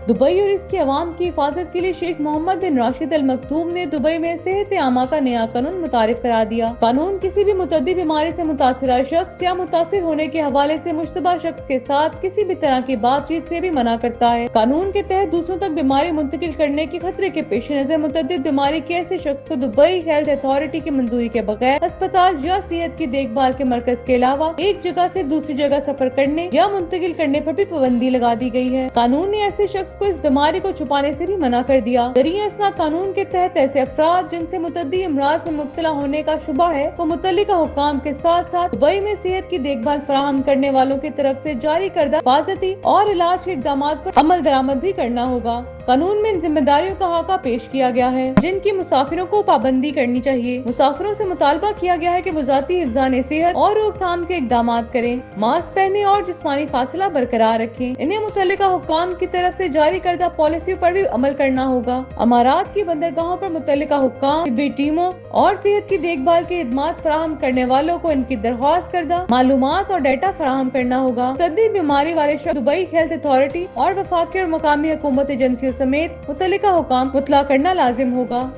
Dubai और इसकी आवाम की हिफाजत के लिए शेख मोहम्मद बिन राशिद अल मखदूम ने दुबई में सेहत आमा का नया कानून मुतारिफ करा दिया। कानून किसी भी मुतअद्दी बीमारी से मुतासिरा शख्स या मुतासिर होने के हवाले से मुश्तबा शख्स के साथ किसी भी तरह की बातचीत से भी मना करता है। कानून के तहत दूसरों तक बीमारी मुंतकिल करने के खतरे के पेश नजर मुतअद्दिद बीमारी के ऐसे शख्स को दुबई हेल्थ अथॉरिटी की मंजूरी के बगैर अस्पताल या सेहत की देखभाल के मरकज के अलावा एक जगह से दूसरी जगह सफर करने या मुंतकिल करने पर भी पाबंदी लगा दी गई है। कानून ने ऐसे शख्स को इस बीमारी को छुपाने से भी मना कर दिया। दरिया इसना कानून के तहत ऐसे अफराद जिनसे मुतअद्दी अमराज में मुब्तला होने का शुबा है वो मुतल्लिका हुक्काम के साथ साथ दुबई में सेहत की देखभाल फराहम करने वालों की तरफ से जारी करदा हिफाजती और इलाज के इक़दाम पर अमल दरामद भी करना होगा। कानून में इन जिम्मेदारियों का खाका पेश किया गया है जिनकी मुसाफिरों को पाबंदी करनी चाहिए। मुसाफिरों से मुतालबा किया गया है कि वो ज़ाती हिफ्ज़ान सेहत और रोकथाम के इक़दाम करें, मास्क पहने और जिस्मानी फासला बरकरार रखें। इन्हें मुतल्लिका हुक्काम की तरफ से जारी करदा पॉलिसियों पर भी अमल करना होगा। अमारात की बंदरगाहों पर मुतल्लिका हुक्काम, तिब्बी टीमों और सेहत की देखभाल के खिदमात फराहम करने वालों को इनकी दरख्वास्त करदा मालूमात और डाटा फराहम करना होगा। मुतअद्दी बीमारी वाले शख्स दुबई हेल्थ अथॉरिटी और वफाकी और मकामी हुकूमत एजेंसियों समेत मुतल्लिका हुक्काम मुतला करना लाजिम होगा।